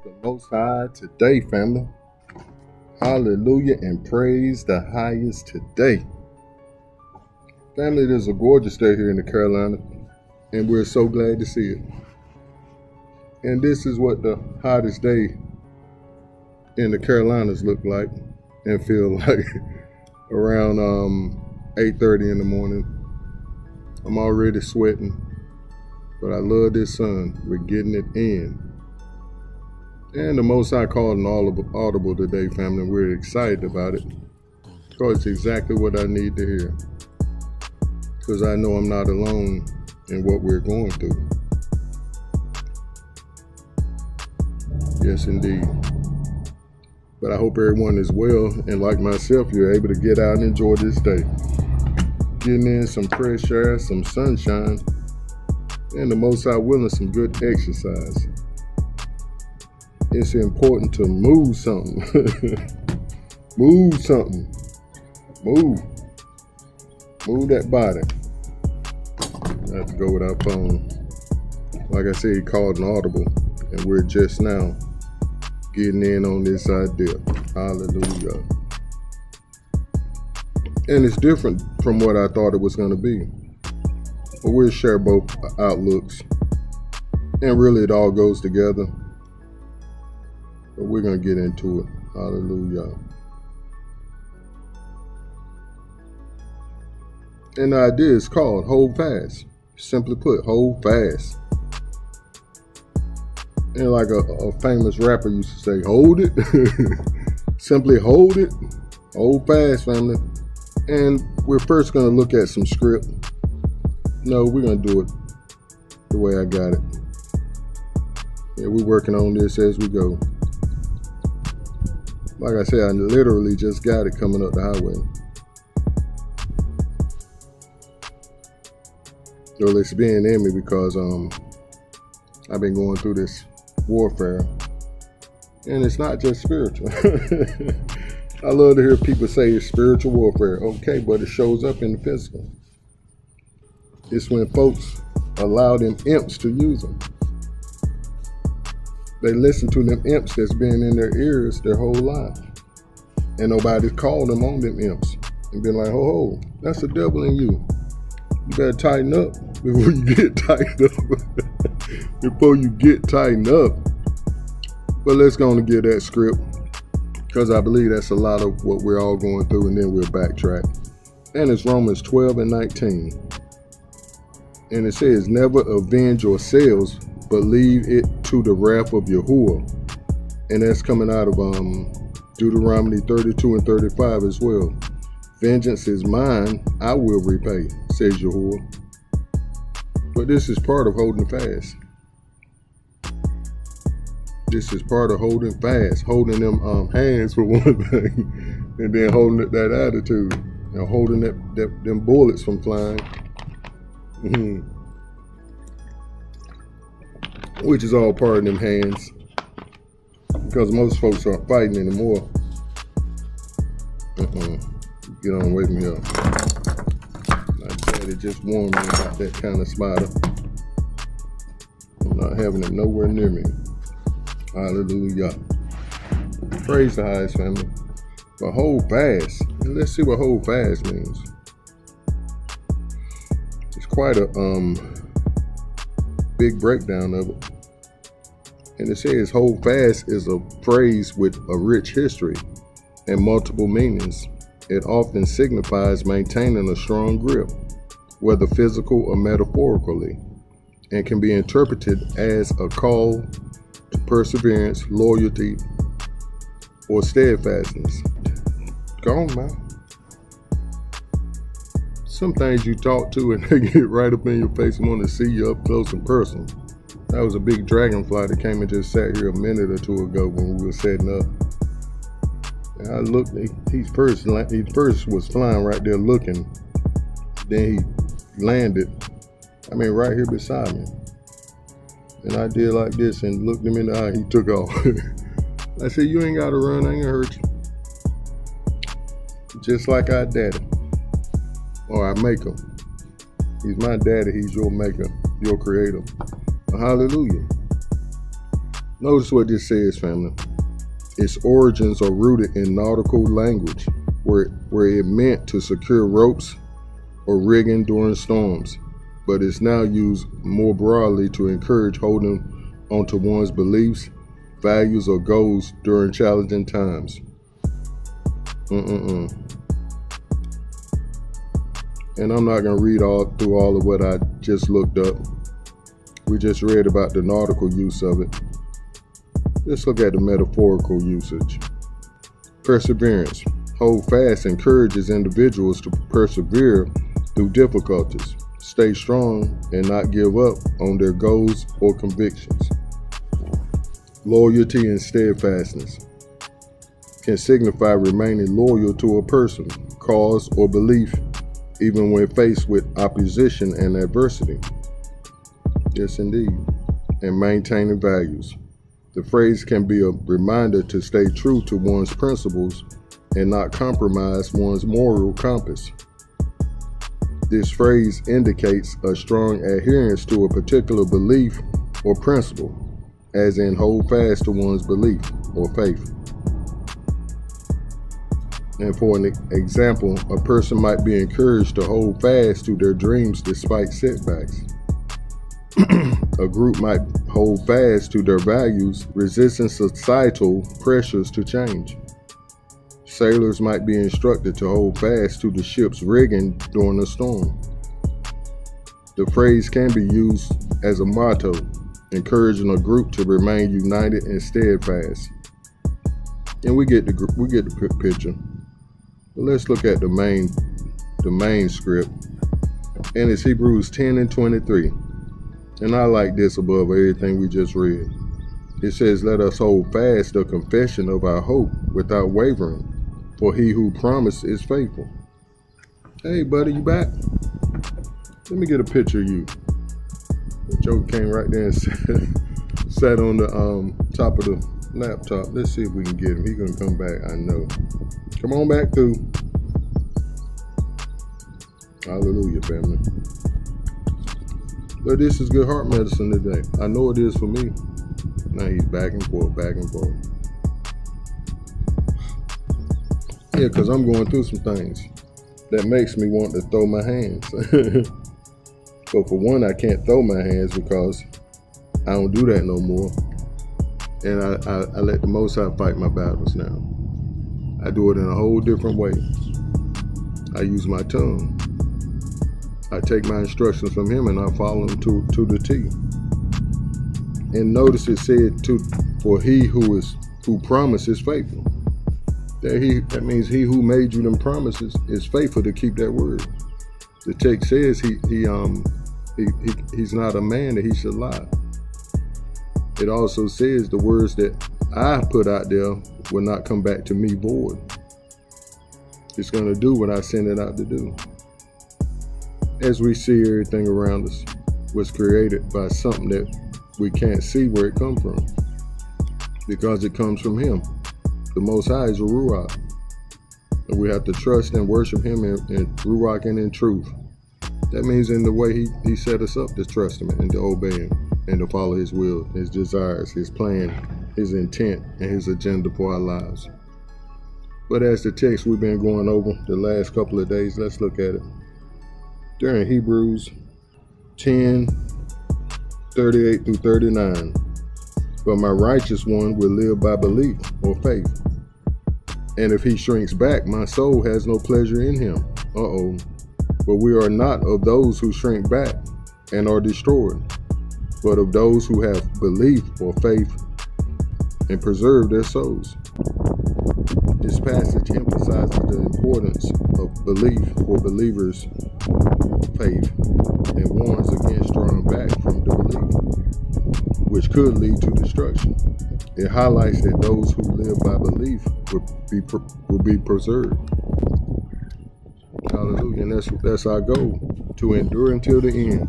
The Most High today, family. Hallelujah and praise the highest today. Family, it is a gorgeous day here in the Carolina, and we're so glad to see it. And this is what the hottest day in the Carolinas look like and feel like around 8:30 in the morning. I'm already sweating, but I love this sun. We're getting it in. And the Most High called an audible today, family. We're excited about it because it's exactly what I need to hear. Because I know I'm not alone in what we're going through. Yes, indeed. But I hope everyone is well, and like myself, you're able to get out and enjoy this day. Getting in some fresh air, some sunshine, and the Most High willing, some good exercise. It's important to move something. Move something. Move that body. I have to go with our phone. Like I said, he called an audible, and we're just now getting in on this idea. Hallelujah. And it's different from what I thought it was going to be. But we'll share both outlooks. And really it all goes together. But we're going to get into it. Hallelujah. And the idea is called hold fast. Simply put, hold fast. And like a famous rapper used to say, hold it. Simply hold it. Hold fast, family. And we're first going to look at some script. No, we're going to do it the way I got it. Yeah, we're working on this as we go. Like I said, I literally just got it coming up the highway. So it's being in me because I've been going through this warfare. And it's not just spiritual. I love to hear people say it's spiritual warfare. Okay, but it shows up in the physical. It's when folks allow them imps to use them. They listen to them imps that's been in their ears their whole life. And nobody's called them on them imps. And been like, ho, that's the devil in you. You better tighten up before you get tightened up. Before you get tightened up. But let's go on and get that script. Because I believe that's a lot of what we're all going through, and then we'll backtrack. And it's Romans 12 and 19. And it says, never avenge yourselves, but leave it to the wrath of Yahuwah. And that's coming out of Deuteronomy 32 and 35 as well. Vengeance is mine, I will repay, says Yahuwah. But this is part of holding fast. This is part of holding fast, holding them hands for one thing, and then holding that attitude, and holding them bullets from flying, which is all part of them hands, because most folks aren't fighting anymore. Get on away from here. My daddy just warned me about that kind of spider. I'm not having it nowhere near me. Hallelujah. Praise the highest, family. But hold fast. And let's see what hold fast means. It's quite a big breakdown of it. And it says hold fast is a phrase with a rich history and multiple meanings. It often signifies maintaining a strong grip, whether physical or metaphorically, and can be interpreted as a call to perseverance, loyalty, or steadfastness. Go on, man. Some things you talk to and they get right up in your face and want to see you up close and personal. That was a big dragonfly that came and just sat here a minute or two ago when we were setting up. And I looked, he first was flying right there looking. Then he landed, right here beside me. And I did like this and looked him in the eye. He took off. I said, you ain't got to run. I ain't gonna hurt you. Just like our daddy. Or our maker. He's my daddy. He's your maker. Your creator. Hallelujah. Notice what this says, family. Its origins are rooted in nautical language, where it meant to secure ropes or rigging during storms, but is now used more broadly to encourage holding onto one's beliefs, values, or goals during challenging times. And I'm not going to read through all of what I just looked up. We just read about the nautical use of it. Let's look at the metaphorical usage. Perseverance. Hold fast encourages individuals to persevere through difficulties, stay strong, and not give up on their goals or convictions. Loyalty and steadfastness can signify remaining loyal to a person, cause, or belief, even when faced with opposition and adversity. Yes, indeed. And maintaining values. The phrase can be a reminder to stay true to one's principles and not compromise one's moral compass. This phrase indicates a strong adherence to a particular belief or principle, as in hold fast to one's belief or faith. And for an example, a person might be encouraged to hold fast to their dreams despite setbacks. A group might hold fast to their values, resisting societal pressures to change. Sailors might be instructed to hold fast to the ship's rigging during a storm. The phrase can be used as a motto, encouraging a group to remain united and steadfast. And we get the picture. But let's look at the main script, and it's Hebrews 10 and 23. And I like this above everything we just read. It says, "Let us hold fast the confession of our hope without wavering, for he who promised is faithful." Hey, buddy, you back? Let me get a picture of you. The Joker came right there and sat on the top of the laptop. Let's see if we can get him. He's gonna come back, I know. Come on back through. Hallelujah, family. But this is good heart medicine today. I know it is for me. Now he's back and forth, back and forth. Yeah, because I'm going through some things that makes me want to throw my hands. But for one, I can't throw my hands because I don't do that no more. And I let the Most High fight my battles now. I do it in a whole different way. I use my tongue. I take my instructions from him and I follow them to the T. And notice it said, for he who promises faithful. That means he who made you them promises is faithful to keep that word. The text says he's not a man that he should lie. It also says the words that I put out there will not come back to me void. It's going to do what I send it out to do. As we see, everything around us was created by something that we can't see where it comes from, because it comes from him. The Most High is a Ruach, and we have to trust and worship him in Ruach and in truth. That means in the way he set us up to trust him and to obey him and to follow his will, his desires, his plan, his intent, and his agenda for our lives. But as the text we've been going over the last couple of days, let's look at it. During Hebrews 10, 38 through 39. But my righteous one will live by belief or faith. And if he shrinks back, my soul has no pleasure in him. But we are not of those who shrink back and are destroyed, but of those who have belief or faith and preserve their souls. This passage emphasizes the importance of belief for believers' faith and warns against drawing back from the belief, which could lead to destruction. It highlights that those who live by belief will be preserved. Hallelujah. And that's our goal, to endure until the end.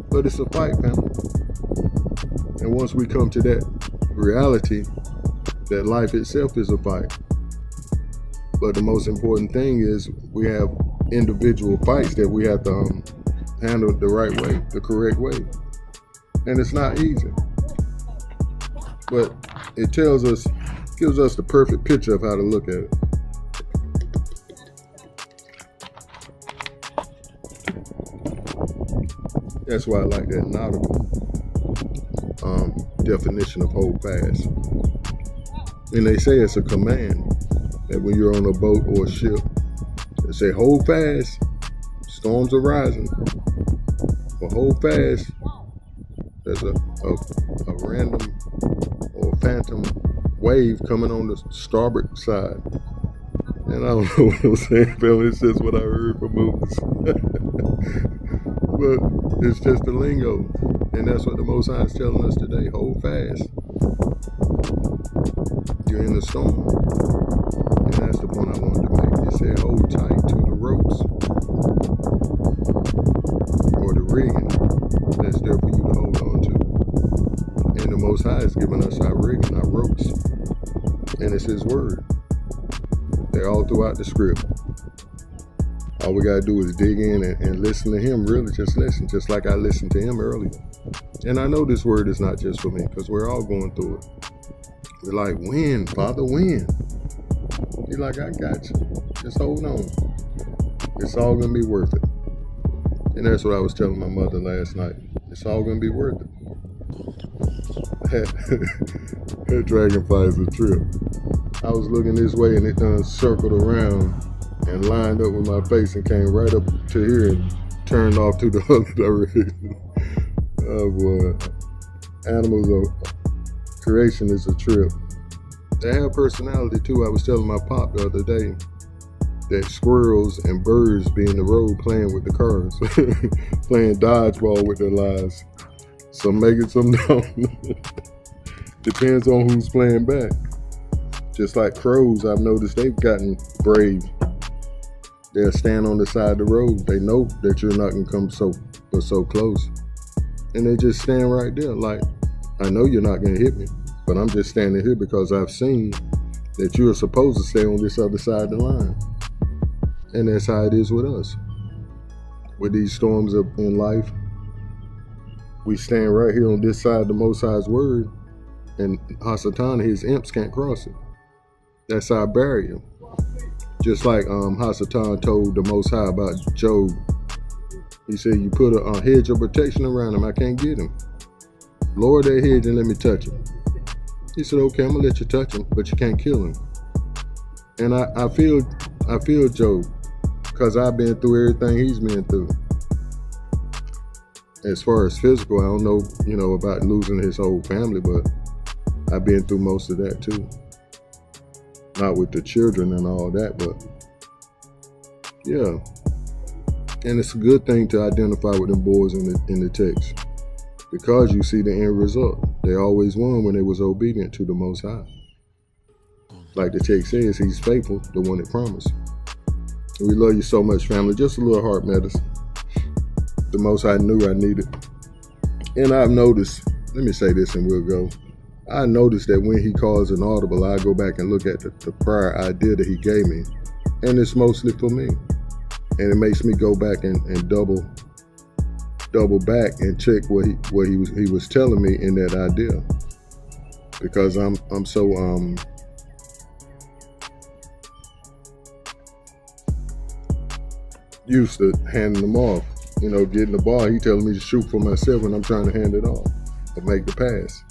But it's a fight, family. And once we come to that reality, that life itself is a fight. But the most important thing is we have individual fights that we have to handle the right way, the correct way. And it's not easy. But it tells us, gives us the perfect picture of how to look at it. That's why I like that nautical definition of hold fast. And they say it's a command that when you're on a boat or a ship, they say hold fast, storms are rising. Or hold fast, there's a random or phantom wave coming on the starboard side. And I don't know what I'm saying, family. It's just what I heard from movies. But it's just the lingo. And that's what the Most High is telling us today. Hold fast. You're in the storm. And that's the point I wanted to make. It said hold tight to the ropes. Or the rigging that's there for you to hold on to. And the Most High is giving us our rigging, our ropes. And it's His word. They're all throughout the script. All we gotta do is dig in and listen to Him, really just listen, just like I listened to Him earlier. And I know this word is not just for me, because we're all going through it. We're like, when, Father, when? You're like, I got you. Just hold on. It's all gonna be worth it. And that's what I was telling my mother last night. It's all gonna be worth it. That dragonfly is a trip. I was looking this way and it done circled around and lined up with my face and came right up to here and turned off to the other direction. Oh boy. Animals of creation is a trip. They have personality too. I was telling my pop the other day that squirrels and birds be in the road playing with the cars, playing dodgeball with their lives. Some make it, some don't. Depends on who's playing back. Just like crows, I've noticed they've gotten brave. They'll stand on the side of the road. They know that you're not gonna come so close. And they just stand right there like, I know you're not gonna hit me, but I'm just standing here because I've seen that you're supposed to stay on this other side of the line. And that's how it is with us. With these storms in life, we stand right here on this side of the Most High's word, and Hasatan, his imps, can't cross it. That's our barrier. Just like Hasatan told the Most High about Job. He said, you put a hedge of protection around him, I can't get him. Lower that hedge and let me touch him. He said, okay, I'm gonna let you touch him, but you can't kill him. And I feel Job, because I've been through everything he's been through. As far as physical, I don't know, about losing his whole family, but I've been through most of that too. Not with the children and all that, but yeah. And it's a good thing to identify with them boys in the text, because you see the end result. They always won when they was obedient to the Most High. Like the text says, He's faithful, the one that promised. We love you so much, family. Just a little heart medicine. The Most High knew I needed. And I've noticed, let me say this and we'll go. I noticed that when He calls an audible, I go back and look at the prior idea that He gave me. And it's mostly for me. And it makes me go back and double back and check what he was telling me in that idea. Because I'm so used to handing them off. Getting the ball, He telling me to shoot for myself and I'm trying to hand it off or make the pass.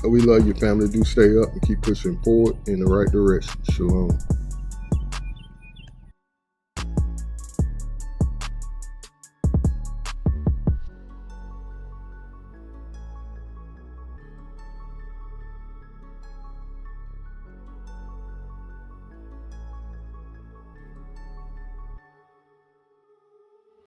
But we love you, family. Do stay up and keep pushing forward in the right direction. Shalom.